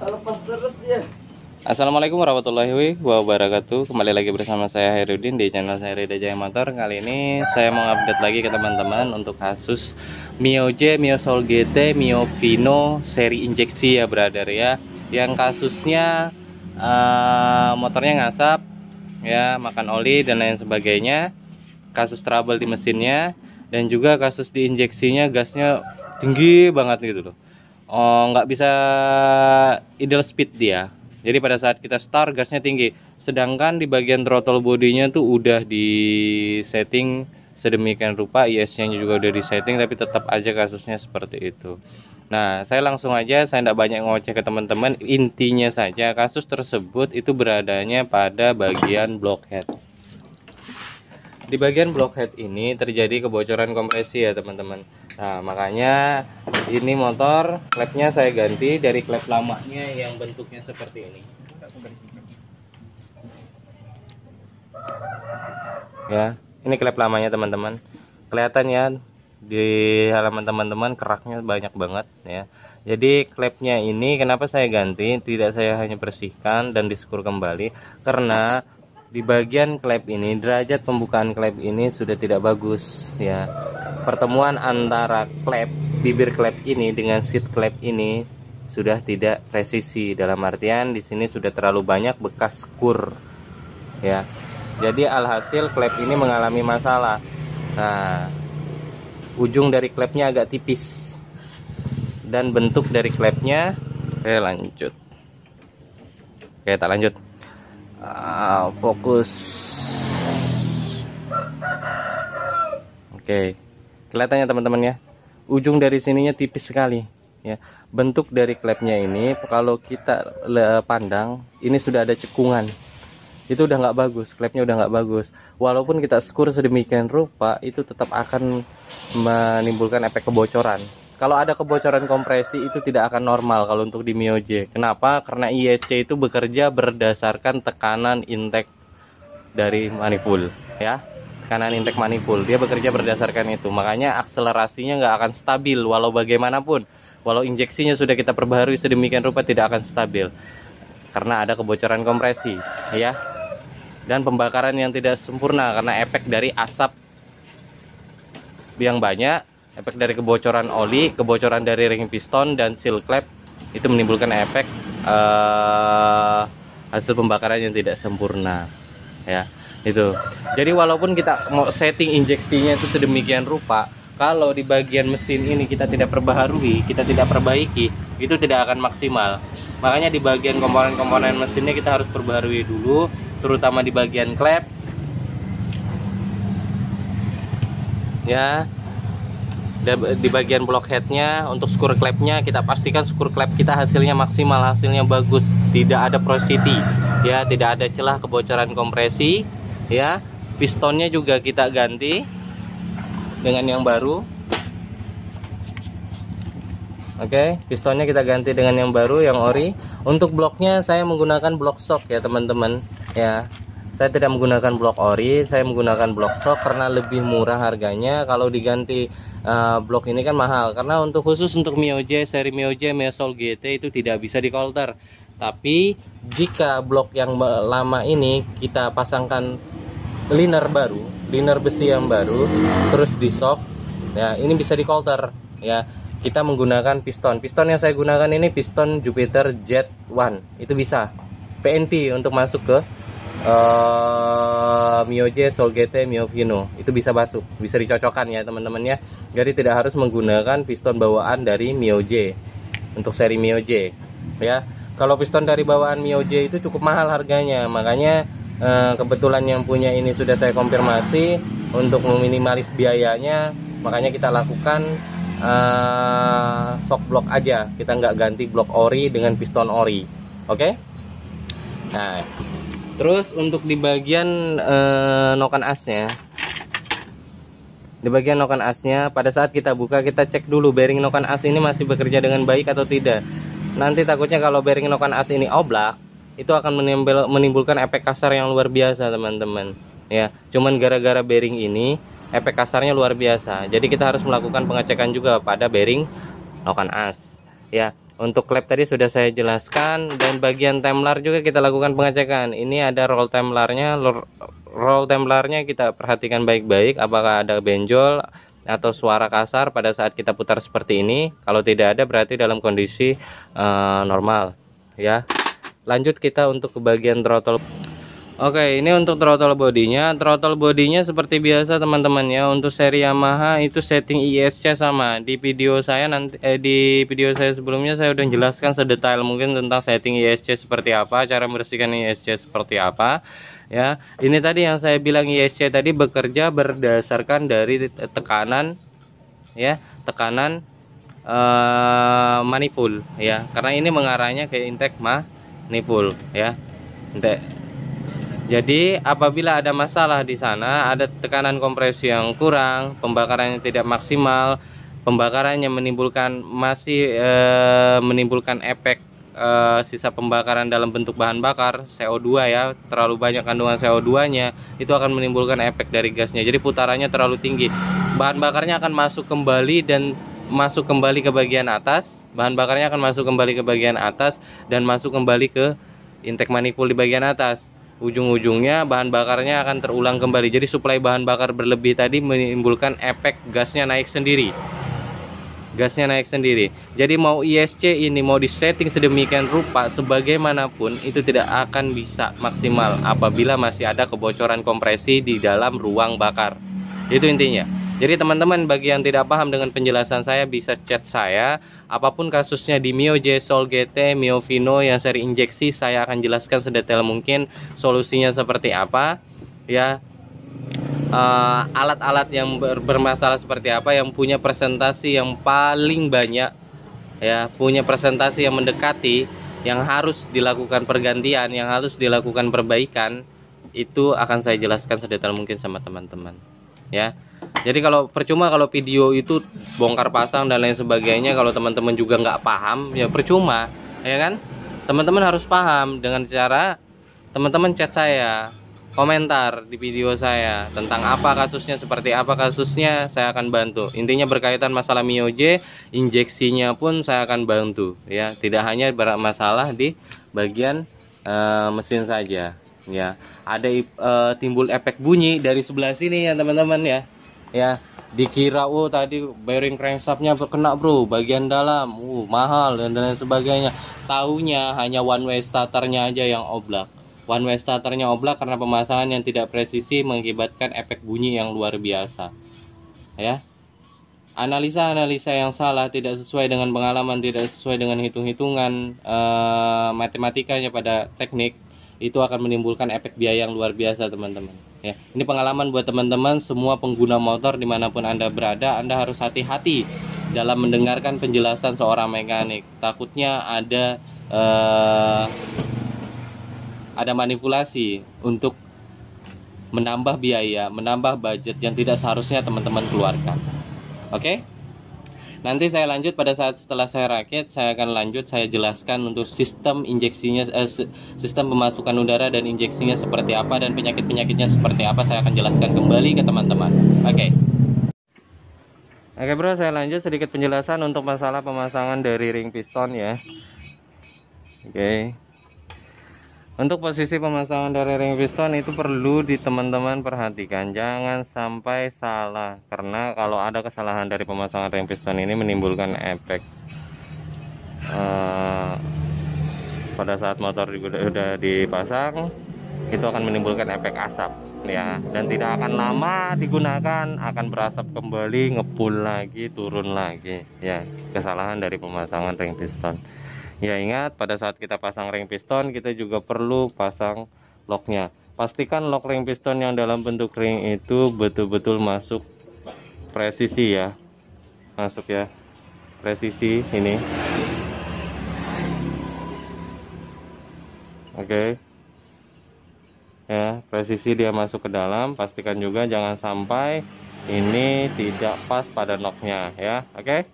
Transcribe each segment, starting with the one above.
Lepas terus dia. Assalamualaikum warahmatullahi wabarakatuh. Kembali lagi bersama saya Herudin di channel saya Rida Jaya Motor. Kali ini saya mau update lagi ke teman-teman untuk kasus Mio J, Mio Soul GT, Mio Vino seri injeksi ya brother ya. Yang kasusnya motornya ngasap ya, makan oli dan lain sebagainya. Kasus trouble di mesinnya dan juga kasus di injeksinya gasnya tinggi banget gitu loh. Nggak bisa ideal speed dia. Jadi pada saat kita start gasnya tinggi, sedangkan di bagian throttle bodinya tuh udah di setting sedemikian rupa, IS-nya juga udah di setting, tapi tetap aja kasusnya seperti itu. Nah, saya langsung aja, saya tidak banyak ngoceh ke teman-teman. Intinya saja kasus tersebut itu beradanya pada bagian blockhead. Di bagian blockhead ini terjadi kebocoran kompresi ya teman-teman. Nah, makanya ini motor klepnya saya ganti dari klep lamanya yang bentuknya seperti ini. Ya, ini klep lamanya teman-teman. Kelihatan ya di halaman teman-teman keraknya banyak banget ya. Jadi klepnya ini kenapa saya ganti? Tidak saya hanya bersihkan dan diskur kembali karena di bagian klep ini derajat pembukaan klep ini sudah tidak bagus ya. Pertemuan antara klep bibir klep ini dengan seat klep ini sudah tidak presisi, dalam artian di sini sudah terlalu banyak bekas skur ya. Jadi alhasil klep ini mengalami masalah. Nah, ujung dari klepnya agak tipis dan bentuk dari klepnya. Oke, lanjut. Oke, tak lanjut. Fokus. Oke, kelihatannya teman-teman ya, ujung dari sininya tipis sekali ya. Bentuk dari klepnya ini kalau kita pandang ini sudah ada cekungan, itu udah nggak bagus, klepnya udah nggak bagus. Walaupun kita skur sedemikian rupa, itu tetap akan menimbulkan efek kebocoran. Kalau ada kebocoran kompresi itu tidak akan normal kalau untuk di Mio J. Kenapa? Karena ISC itu bekerja berdasarkan tekanan intake dari manifold ya. Tekanan intake manifold, dia bekerja berdasarkan itu. Makanya akselerasinya nggak akan stabil walau bagaimanapun. Walau injeksinya sudah kita perbaharui sedemikian rupa, tidak akan stabil. Karena ada kebocoran kompresi ya. Dan pembakaran yang tidak sempurna karena efek dari asap yang banyak, efek dari kebocoran oli, kebocoran dari ring piston dan seal klep, itu menimbulkan efek hasil pembakaran yang tidak sempurna ya. Itu jadi walaupun kita mau setting injeksinya itu sedemikian rupa, kalau di bagian mesin ini kita tidak perbaharui, kita tidak perbaiki, itu tidak akan maksimal. Makanya di bagian komponen-komponen mesinnya kita harus perbaharui dulu, terutama di bagian klep ya. Di bagian blockheadnya, untuk skur klepnya kita pastikan skur klep kita hasilnya maksimal, hasilnya bagus, tidak ada porosity ya, tidak ada celah kebocoran kompresi ya. Pistonnya juga kita ganti dengan yang baru. Oke, pistonnya kita ganti dengan yang baru, yang ori. Untuk bloknya saya menggunakan blok shock ya teman-teman ya. Saya tidak menggunakan blok ori, saya menggunakan blok shock karena lebih murah harganya. Kalau diganti blok ini kan mahal, karena untuk khusus untuk Mio J, seri Mio J, Mio Soul GT itu tidak bisa dikolter. Tapi jika blok yang lama ini kita pasangkan liner baru, liner besi yang baru, terus di shock ya, ini bisa dikolter ya. Kita menggunakan piston yang saya gunakan ini piston Jupiter Jet1, itu bisa PNV untuk masuk ke Mio J, Soul GT, Mio Vino, itu bisa masuk, bisa dicocokkan ya teman-teman ya. Jadi tidak harus menggunakan piston bawaan dari Mio J untuk seri Mio J ya. Kalau piston dari bawaan Mio J itu cukup mahal harganya, makanya kebetulan yang punya ini sudah saya konfirmasi untuk meminimalis biayanya, makanya kita lakukan shock block aja, kita nggak ganti blok ori dengan piston ori. Oke. Nah, terus untuk di bagian noken asnya, di bagian noken asnya pada saat kita buka, kita cek dulu bearing noken as ini masih bekerja dengan baik atau tidak. Nanti takutnya kalau bearing noken as ini oblak, itu akan menimbulkan efek kasar yang luar biasa teman-teman ya. Cuman gara-gara bearing ini efek kasarnya luar biasa, jadi kita harus melakukan pengecekan juga pada bearing noken as ya. Untuk klep tadi sudah saya jelaskan, dan bagian temlar juga kita lakukan pengecekan. Ini ada roll temlarnya, kita perhatikan baik-baik apakah ada benjol atau suara kasar pada saat kita putar seperti ini. Kalau tidak ada berarti dalam kondisi normal ya. Lanjut kita untuk ke bagian throttle. Oke, ini untuk throttle bodinya. Throttle bodinya seperti biasa teman-teman ya. Untuk seri Yamaha itu setting ISC sama. Di video saya sebelumnya saya udah jelaskan sedetail mungkin tentang setting ISC seperti apa, cara membersihkan ISC seperti apa. Ya, ini tadi yang saya bilang ISC tadi bekerja berdasarkan dari tekanan ya, tekanan manifold ya. Karena ini mengarahnya ke intake manifold ya. Jadi apabila ada masalah di sana, ada tekanan kompresi yang kurang, pembakarannya tidak maksimal, pembakarannya menimbulkan menimbulkan efek sisa pembakaran dalam bentuk bahan bakar CO2 ya, terlalu banyak kandungan CO2-nya, itu akan menimbulkan efek dari gasnya. Jadi putarannya terlalu tinggi. Bahan bakarnya akan masuk kembali dan masuk kembali ke bagian atas. Bahan bakarnya akan masuk kembali ke bagian atas dan masuk kembali ke intake manifold di bagian atas. Ujung-ujungnya bahan bakarnya akan terulang kembali. Jadi suplai bahan bakar berlebih tadi menimbulkan efek gasnya naik sendiri. Gasnya naik sendiri. Jadi mau ISC ini mau disetting sedemikian rupa sebagaimanapun itu tidak akan bisa maksimal apabila masih ada kebocoran kompresi di dalam ruang bakar. Itu intinya. Jadi teman-teman bagi yang tidak paham dengan penjelasan saya bisa chat saya. Apapun kasusnya di Mio J Soul GT, Mio Vino yang seri injeksi, saya akan jelaskan sedetail mungkin solusinya seperti apa ya. Alat-alat yang bermasalah seperti apa, yang punya presentasi yang paling banyak ya, punya presentasi yang mendekati, yang harus dilakukan pergantian, yang harus dilakukan perbaikan, itu akan saya jelaskan sedetail mungkin sama teman-teman ya. Jadi kalau percuma kalau video itu bongkar pasang dan lain sebagainya, kalau teman-teman juga nggak paham ya percuma ya kan. Teman-teman harus paham dengan cara teman-teman chat saya, komentar di video saya tentang apa kasusnya, seperti apa kasusnya, saya akan bantu. Intinya berkaitan masalah Mio J, injeksinya pun saya akan bantu ya. Tidak hanya bermasalah di bagian mesin saja ya. Ada timbul efek bunyi dari sebelah sini ya teman-teman ya, dikira tadi bearing crankshaftnya kena bro, bagian dalam mahal dan lain sebagainya. Taunya hanya one way starternya aja yang oblak. One way starternya oblak karena pemasangan yang tidak presisi mengakibatkan efek bunyi yang luar biasa ya. Analisa-analisa yang salah, tidak sesuai dengan pengalaman, tidak sesuai dengan hitung-hitungan matematikanya pada teknik, itu akan menimbulkan efek biaya yang luar biasa teman-teman ya. Ini pengalaman buat teman-teman semua pengguna motor dimanapun Anda berada. Anda harus hati-hati dalam mendengarkan penjelasan seorang mekanik. Takutnya ada manipulasi untuk menambah biaya, menambah budget yang tidak seharusnya teman-teman keluarkan. Oke? Nanti saya lanjut pada saat setelah saya rakit, saya akan lanjut saya jelaskan untuk sistem injeksinya, sistem pemasukan udara dan injeksinya seperti apa, dan penyakit-penyakitnya seperti apa, saya akan jelaskan kembali ke teman-teman. Oke. Oke bro, saya lanjut sedikit penjelasan untuk masalah pemasangan dari ring piston ya. Oke. Untuk posisi pemasangan dari ring piston itu perlu di teman-teman perhatikan, jangan sampai salah, karena kalau ada kesalahan dari pemasangan ring piston ini menimbulkan efek pada saat motor sudah dipasang, itu akan menimbulkan efek asap ya, dan tidak akan lama digunakan akan berasap kembali, ngepul lagi, turun lagi ya. Kesalahan dari pemasangan ring piston. Ya ingat, pada saat kita pasang ring piston kita juga perlu pasang locknya. Pastikan lock ring piston yang dalam bentuk ring itu betul-betul masuk presisi ya. Masuk ya, presisi ini. Oke. Ya, presisi dia masuk ke dalam. Pastikan juga jangan sampai ini tidak pas pada locknya ya. Oke.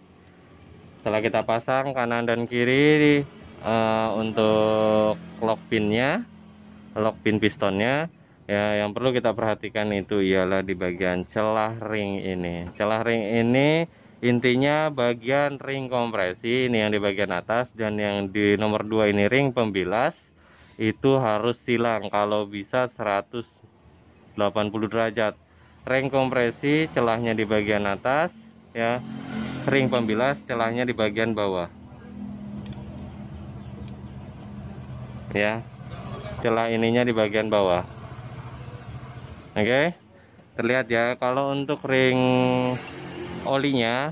Setelah kita pasang kanan dan kiri untuk lock pinnya, lock pin pistonnya ya, yang perlu kita perhatikan itu ialah di bagian celah ring ini. Celah ring ini Intinya bagian ring kompresi ini yang di bagian atas, dan yang di nomor 2 ini ring pembilas itu harus silang kalau bisa 180 derajat. Ring kompresi celahnya di bagian atas ya, ring pembilas celahnya di bagian bawah ya, celah ininya di bagian bawah. Oke, terlihat ya. Kalau untuk ring olinya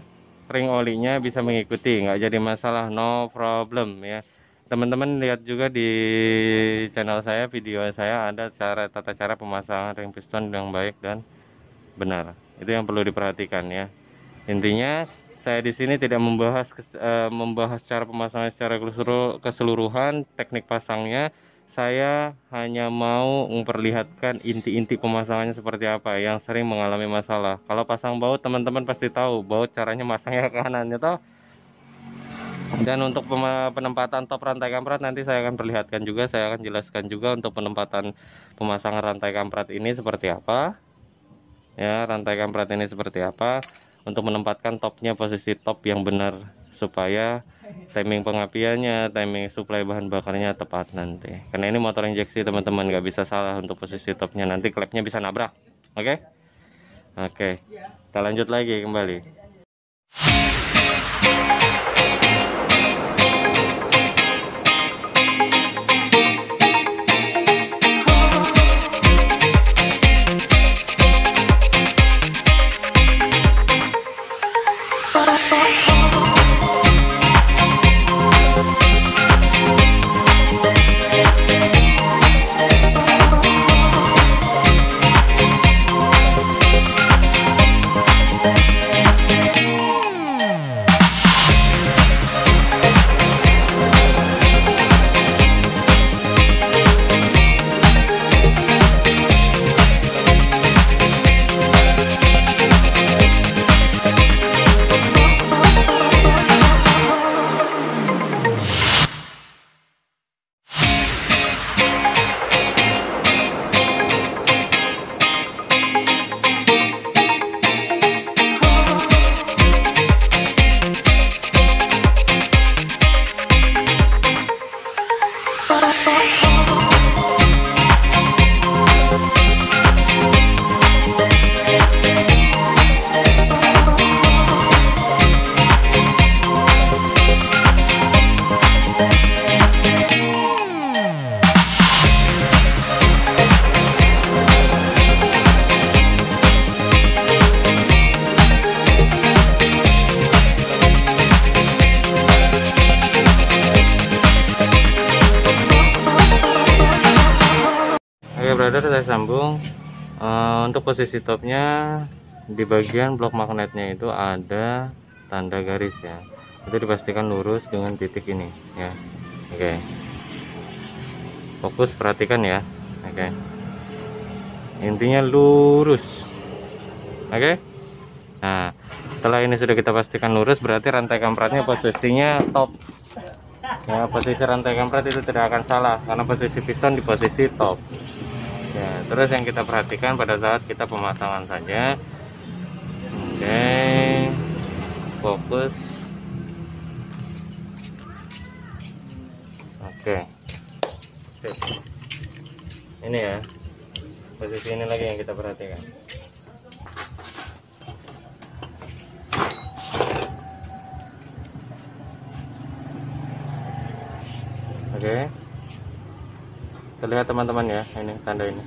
bisa mengikuti, nggak jadi masalah, no problem ya. Teman-teman lihat juga di channel saya, video saya ada tata cara pemasangan ring piston yang baik dan benar. Itu yang perlu diperhatikan ya. Intinya saya di sini tidak membahas cara pemasangan secara keseluruhan, teknik pasangnya. Saya hanya mau memperlihatkan inti-inti pemasangannya seperti apa yang sering mengalami masalah. Kalau pasang baut, teman-teman pasti tahu baut caranya masangnya ke kanan ya toh. Dan untuk penempatan top rantai kampret nanti saya akan perlihatkan juga, saya akan jelaskan juga untuk penempatan pemasangan rantai kampret ini seperti apa. Ya, rantai kampret ini seperti apa untuk menempatkan topnya posisi top yang benar supaya timing pengapiannya, timing suplai bahan bakarnya tepat nanti. Karena ini motor injeksi teman-teman, nggak bisa salah untuk posisi topnya, nanti klepnya bisa nabrak. Oke? Oke. Kita lanjut lagi kembali. Brother, saya sambung. Untuk posisi topnya di bagian blok magnetnya itu ada tanda garis ya, itu dipastikan lurus dengan titik ini ya. Oke, fokus perhatikan ya. Oke, intinya lurus. Oke, nah setelah ini sudah kita pastikan lurus, berarti rantai kampretnya posisinya top ya. Posisi rantai kampret itu tidak akan salah karena posisi piston di posisi top ya. Terus yang kita perhatikan pada saat kita pemasangan saja. Oke, fokus. Oke. Ini ya, posisi ini lagi yang kita perhatikan. Oke, terlihat teman-teman ya, ini tanda ini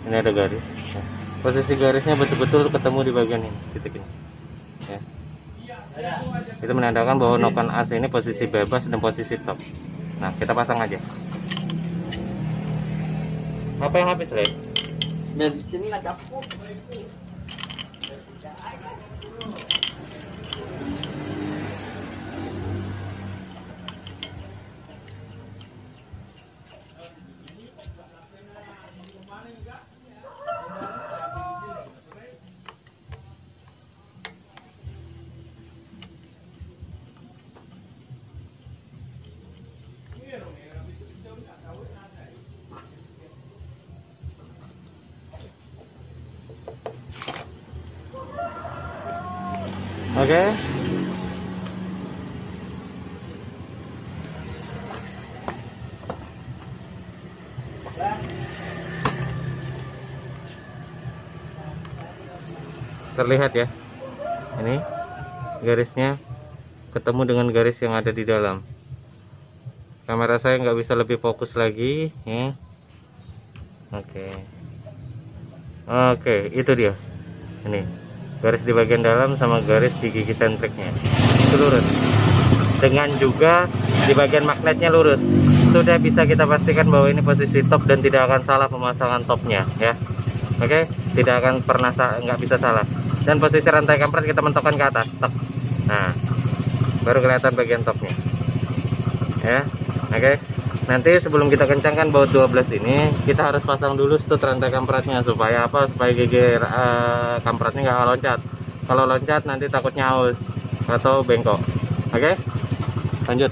ada garis ya. Posisi garisnya betul-betul ketemu di bagian ini, titik ini ya. Itu menandakan bahwa noken as ini posisi bebas dan posisi top. Nah, kita pasang aja. Apa yang habis, Lek? Dan di sini nggak cukup. Oke, terlihat ya, ini garisnya ketemu dengan garis yang ada di dalam. Kamera saya nggak bisa lebih fokus lagi ya. Oke, itu dia. Ini garis di bagian dalam sama garis di gigi sentriknya itu lurus, dengan juga di bagian magnetnya lurus. Sudah bisa kita pastikan bahwa ini posisi top dan tidak akan salah pemasangan topnya ya. Oke, tidak akan pernah nggak bisa salah. Dan posisi rantai kampret kita mentokkan ke atas, tek. Nah, baru kelihatan bagian topnya ya. Oke, nanti sebelum kita kencangkan baut 12 ini, kita harus pasang dulu stut rantai kampretnya. Supaya apa? Supaya gigi kampretnya nggak loncat. Kalau loncat nanti takutnya aus atau bengkok. Oke, lanjut.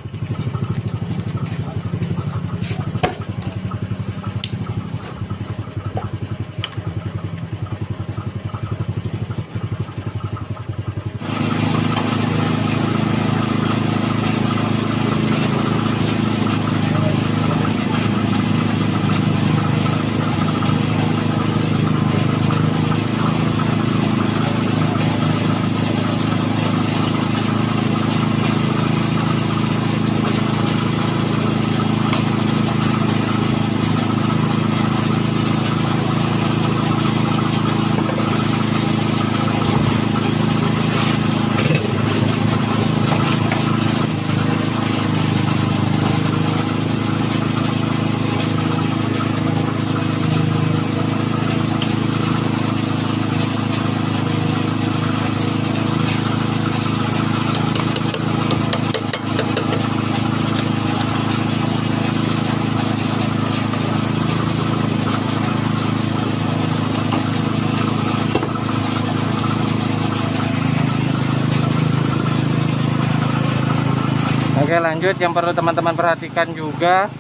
Oke, lanjut. Yang perlu teman-teman perhatikan juga,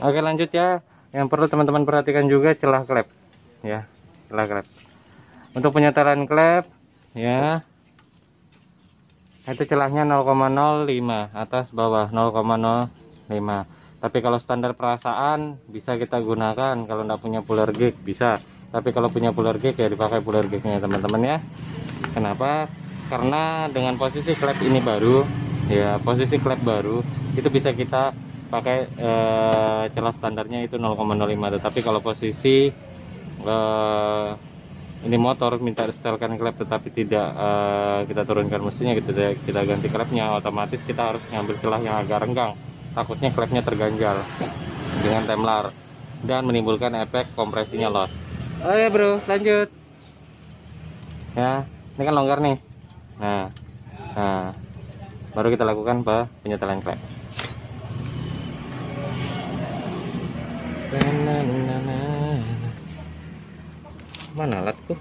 oke lanjut ya. Yang perlu teman-teman perhatikan juga celah klep ya, celah klep. Untuk penyetelan klep ya, itu celahnya 0,05 atas bawah 0,05. Tapi kalau standar perasaan bisa kita gunakan. Kalau nggak punya puller gig bisa, tapi kalau punya puller gig ya dipakai puller gignya teman-teman ya. Kenapa? Karena dengan posisi klep ini baru ya, posisi klep baru itu bisa kita pakai celah standarnya itu 0,05. Tetapi kalau posisi ini motor minta setelkan klep tetapi tidak kita turunkan mesinnya, kita ganti klepnya, otomatis kita harus ngambil celah yang agak renggang. Takutnya klepnya terganjal dengan temlar dan menimbulkan efek kompresinya loss. Oh ya bro, lanjut ya. Ini kan longgar nih. Nah baru kita lakukan penyetelan klep. Mana alatku?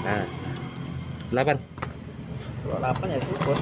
Nah 8 Kalau 8 ya cukup.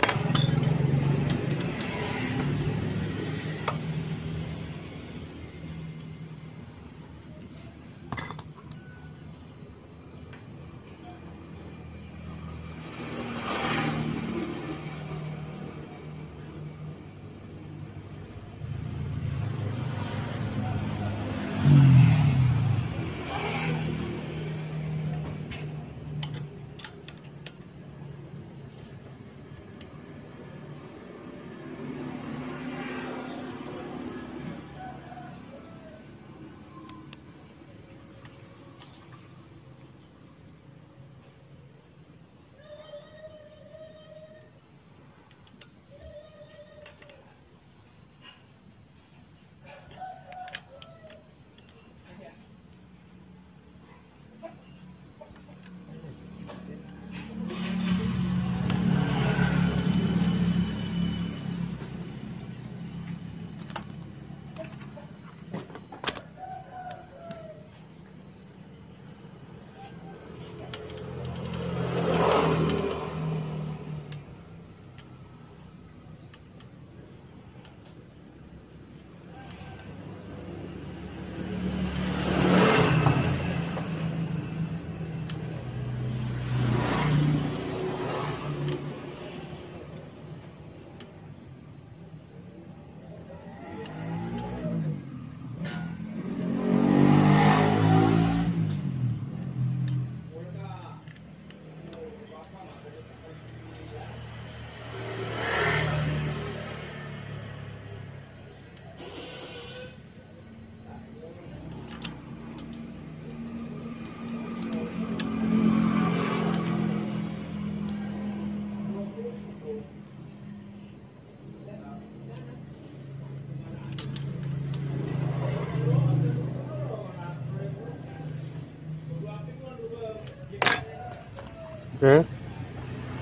Oke,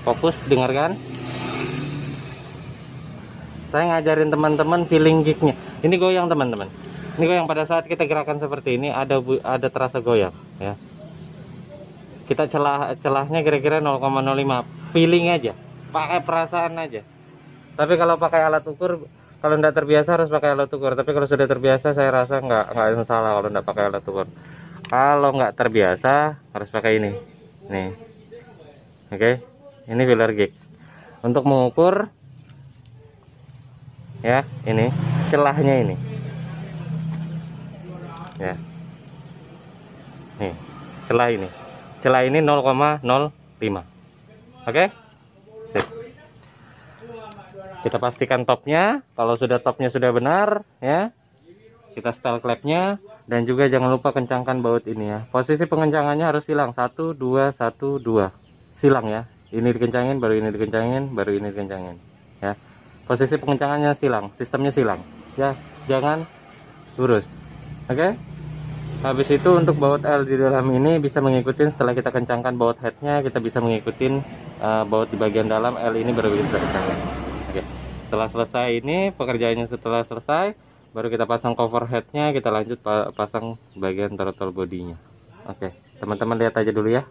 fokus dengarkan. Saya ngajarin teman-teman feeling gignya. Ini goyang teman-teman. Ini goyang pada saat kita gerakan seperti ini, ada terasa goyang ya. Kita celahnya kira-kira 0,05, feeling aja, pakai perasaan aja. Tapi kalau pakai alat ukur, kalau tidak terbiasa harus pakai alat ukur. Tapi kalau sudah terbiasa, saya rasa nggak salah kalau tidak pakai alat ukur. Kalau nggak terbiasa harus pakai ini. Nih, oke, ini filler gig untuk mengukur. Ya, ini celahnya ini. Ya. Nih, celah ini. Celah ini 0,05. Oke? Sip. Kita pastikan topnya. Kalau sudah topnya sudah benar, ya. Kita setel klepnya dan juga jangan lupa kencangkan baut ini ya. Posisi pengencangannya harus silang 1 2 1 2. Silang ya. Ini dikencangin, baru ini dikencangin, baru ini dikencangin. Ya. Posisi pengencangannya silang, sistemnya silang ya, jangan lurus. Oke. Habis itu untuk baut L di dalam ini bisa mengikuti setelah kita kencangkan baut headnya, kita bisa mengikuti baut di bagian dalam L ini baru kita kencangkan. Oke. Setelah selesai ini pekerjaannya, setelah selesai baru kita pasang cover headnya, kita lanjut pasang bagian throttle bodinya. Oke, teman-teman lihat aja dulu ya.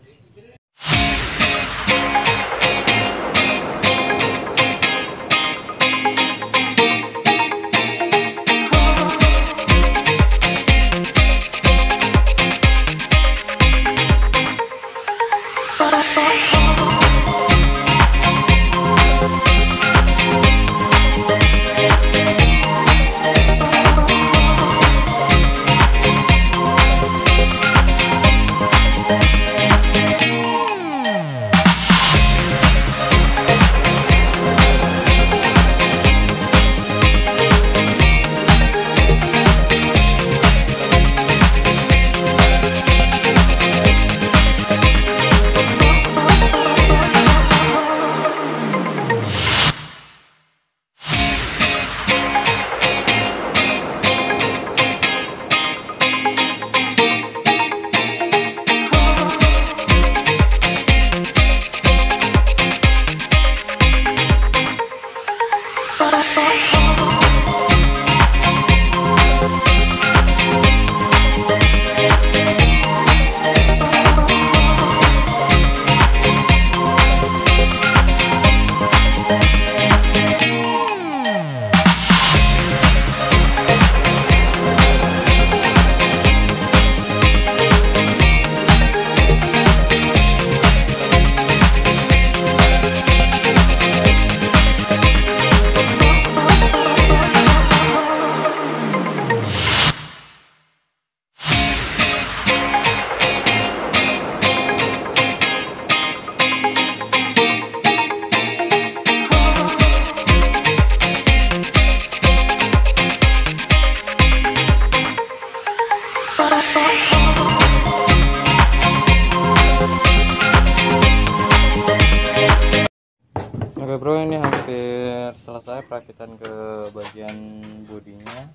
Oke bro, ini hampir selesai perakitan ke bagian bodinya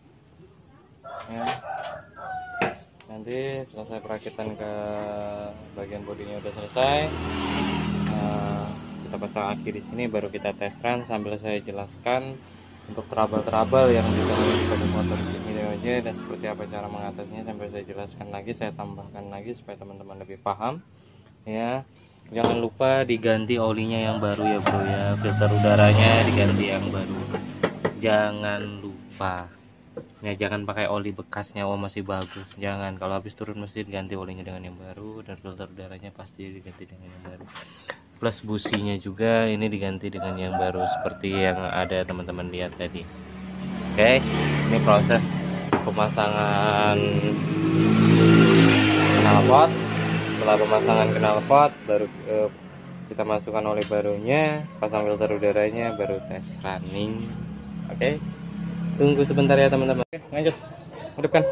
ya. Nanti selesai perakitan ke bagian bodinya udah selesai, kita pasang aki di sini, baru kita tes run sambil saya jelaskan untuk trouble-trouble yang ditemui pada motor MIOJ dan seperti apa cara mengatasinya, sambil saya jelaskan lagi, saya tambahkan lagi supaya teman-teman lebih paham ya. Jangan lupa diganti olinya yang baru ya bro ya, filter udaranya diganti yang baru, jangan lupa ya. Jangan pakai oli bekasnya, oh masih bagus, jangan. Kalau habis turun mesin ganti olinya dengan yang baru, dan filter udaranya pasti diganti dengan yang baru, plus businya juga ini diganti dengan yang baru seperti yang ada teman-teman lihat tadi. Oke, ini proses pemasangan knalpot. Setelah pemasangan knalpot baru kita masukkan oli barunya, pasang filter udaranya, baru tes running. Oke, tunggu sebentar ya teman-teman. Oke, lanjut, hidupkan.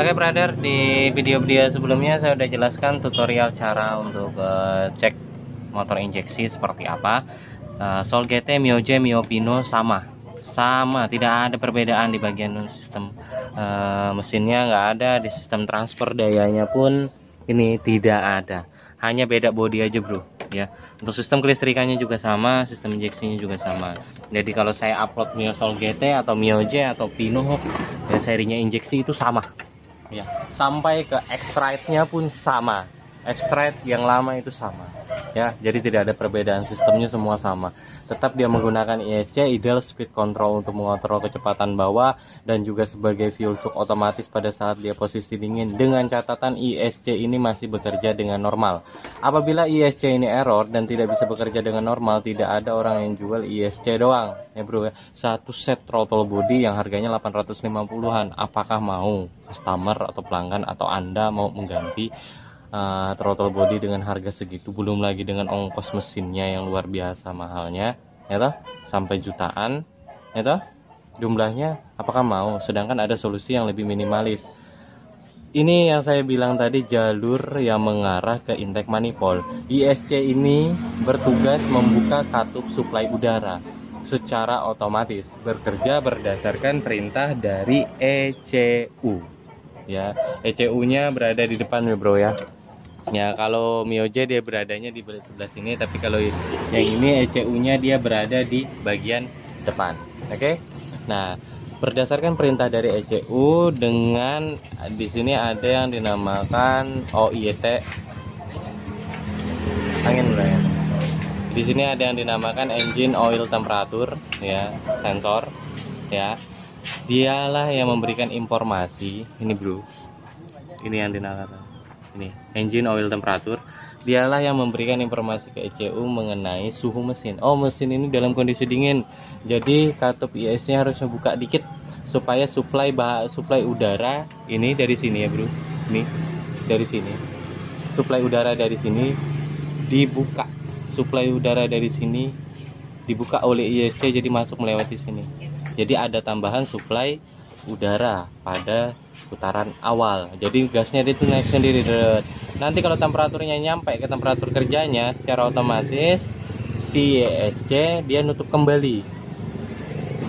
Oke brother, di video-video sebelumnya saya udah jelaskan tutorial cara untuk cek motor injeksi seperti apa. Soul GT, Mio J, Mio Pino sama, tidak ada perbedaan di bagian sistem mesinnya, nggak ada, di sistem transfer dayanya pun ini tidak ada, hanya beda bodi aja bro ya. Untuk sistem kelistrikannya juga sama, sistem injeksinya juga sama. Jadi kalau saya upload Mio Soul GT atau Mio J atau Pino ya, serinya injeksi itu sama ya, sampai ke extract-nya pun sama, extract yang lama itu sama ya. Jadi tidak ada perbedaan, sistemnya semua sama. Tetap dia menggunakan ISC, idle speed control, untuk mengontrol kecepatan bawah, dan juga sebagai fuel choke otomatis pada saat dia posisi dingin. Dengan catatan ISC ini masih bekerja dengan normal. Apabila ISC ini error dan tidak bisa bekerja dengan normal, tidak ada orang yang jual ISC doang ya bro ya. Satu set throttle body yang harganya 850-an. Apakah mau customer atau pelanggan atau Anda mau mengganti throttle body dengan harga segitu, belum lagi dengan ongkos mesinnya yang luar biasa mahalnya ya toh, sampai jutaan ya toh jumlahnya? Apakah mau? Sedangkan ada solusi yang lebih minimalis. Ini yang saya bilang tadi, jalur yang mengarah ke intake manifold. ISC ini bertugas membuka katup suplai udara secara otomatis, bekerja berdasarkan perintah dari ECU ya. ECU nya berada di depan ya bro ya. Ya kalau Mio J dia beradanya di sebelah sini, tapi kalau yang ini ECU nya dia berada di bagian depan. Oke. Nah, berdasarkan perintah dari ECU, dengan di sini ada yang dinamakan OIT angin bro ya. Di sini ada yang dinamakan engine oil temperature ya, sensor ya. Dialah yang memberikan informasi ini bro. Ini yang dinamakan ini engine oil temperature. Dialah yang memberikan informasi ke ECU mengenai suhu mesin. Oh, mesin ini dalam kondisi dingin, jadi katup IS nya harusnya buka dikit supaya suplai udara ini dari sini ya bro. Ini dari sini, suplai udara dari sini dibuka, suplai udara dari sini dibuka oleh ISC, jadi masuk melewati sini. Jadi ada tambahan suplai udara pada putaran awal, jadi gasnya itu naik sendiri. Nanti kalau temperaturnya nyampe ke temperatur kerjanya, secara otomatis si ISC dia nutup kembali,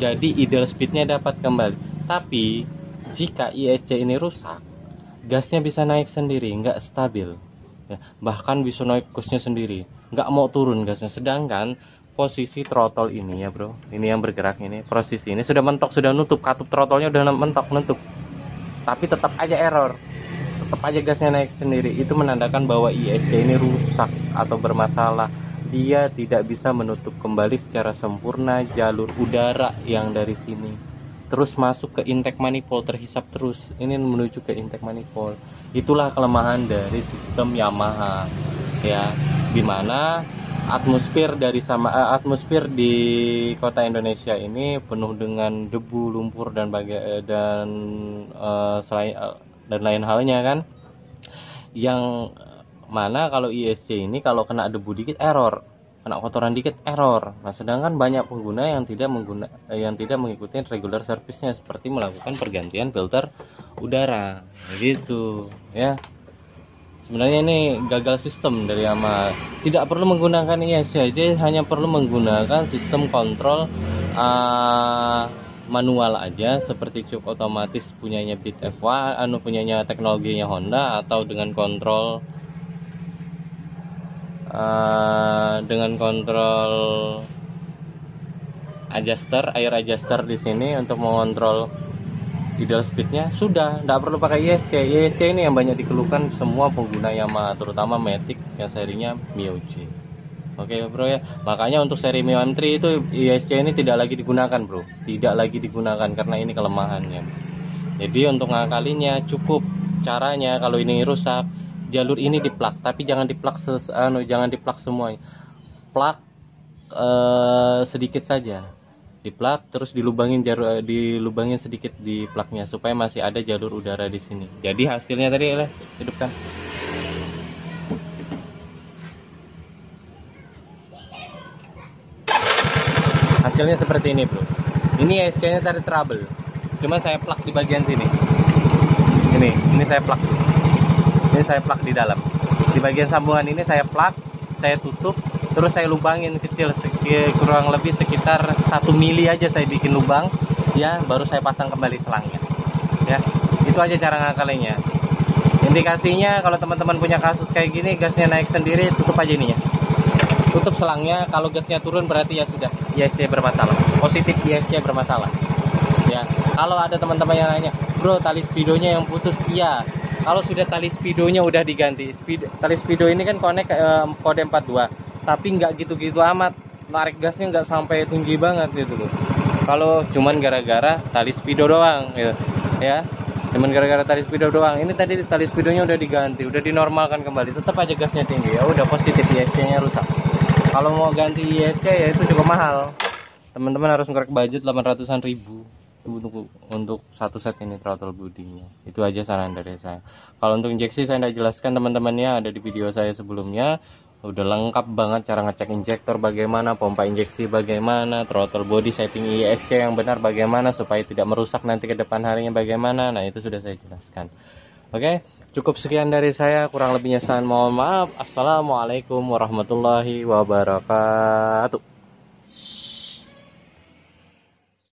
jadi idle speednya dapat kembali. Tapi jika ISC ini rusak, gasnya bisa naik sendiri, nggak stabil ya. Bahkan bisa naik gasnya sendiri, nggak mau turun gasnya. Sedangkan posisi throttle ini ya bro, ini yang bergerak ini, posisi ini sudah mentok, sudah nutup, katup throttle-nya udah mentok, nutup, tapi tetap aja error, tetap aja gasnya naik sendiri. Itu menandakan bahwa ISC ini rusak atau bermasalah. Dia tidak bisa menutup kembali secara sempurna jalur udara yang dari sini terus masuk ke intake manifold, terhisap terus ini menuju ke intake manifold. Itulah kelemahan dari sistem Yamaha ya, dimana atmosfer atmosfer di kota Indonesia ini penuh dengan debu, lumpur dan lain halnya kan, yang mana kalau ISC ini kalau kena debu dikit error, kena kotoran dikit error. Nah, sedangkan banyak pengguna yang tidak mengikuti regular service-nya, seperti melakukan pergantian filter udara gitu ya. Sebenarnya ini gagal sistem dari Yamaha. Tidak perlu menggunakan ISC, dia hanya perlu menggunakan sistem kontrol manual aja, seperti cup otomatis punyanya Beat F1, punyanya teknologinya Honda, atau dengan kontrol air adjuster di sini untuk mengontrol idle speednya. Sudah, tidak perlu pakai ISC. ISC ini yang banyak dikeluhkan semua pengguna Yamaha, terutama Matic yang serinya Mio J. Oke bro ya, makanya untuk seri Mio M3 itu ISC ini tidak lagi digunakan bro, tidak lagi digunakan karena ini kelemahannya. Jadi untuk ngakalinya cukup caranya, kalau ini rusak, jalur ini diplak, tapi jangan diplak jangan diplak semuanya, plak sedikit saja, diplak terus dilubangin sedikit di plaknya supaya masih ada jalur udara di sini. Jadi hasilnya tadi hidupkan. Hasilnya seperti ini bro. Ini ISC nya tadi trouble, cuma saya plak di bagian sini. Ini saya plug. Ini saya plug di dalam. Di bagian sambungan ini saya plug, saya tutup, terus saya lubangin kecil, kurang lebih sekitar 1 mili aja saya bikin lubang, ya, baru saya pasang kembali selangnya. Ya, itu aja cara ngakalinnya. Indikasinya kalau teman-teman punya kasus kayak gini, gasnya naik sendiri, tutup aja ininya. Tutup selangnya, kalau gasnya turun berarti ya sudah ISC bermasalah. Positif ISC bermasalah. Ya, kalau ada teman-teman yang nanya, "Bro, tali speedonya yang putus." Iya. Kalau sudah tali speedonya udah diganti. Tali speedo ini kan connect kode 42, tapi nggak gitu-gitu amat. Narik gasnya nggak sampai tinggi banget gitu loh. Kalau cuman gara-gara tali speedo doang gitu. Ya. Cuman gara-gara tali speedo doang. Ini tadi tali speedonya udah diganti, udah dinormalkan kembali. Tetap aja gasnya tinggi. Ya udah positif, ISC-nya rusak. Kalau mau ganti ISC ya itu cukup mahal. Teman-teman harus ngorek budget 800-an ribu untuk satu set ini throttle bodinya. Itu aja saran dari saya. Kalau untuk injeksi saya tidak jelaskan teman-temannya, ada di video saya sebelumnya. Udah lengkap banget cara ngecek injektor bagaimana, pompa injeksi bagaimana, throttle body setting ISC yang benar bagaimana supaya tidak merusak nanti ke depan harinya bagaimana. Nah, itu sudah saya jelaskan. Oke, cukup sekian dari saya, kurang lebihnya saya mohon maaf. Assalamualaikum warahmatullahi wabarakatuh.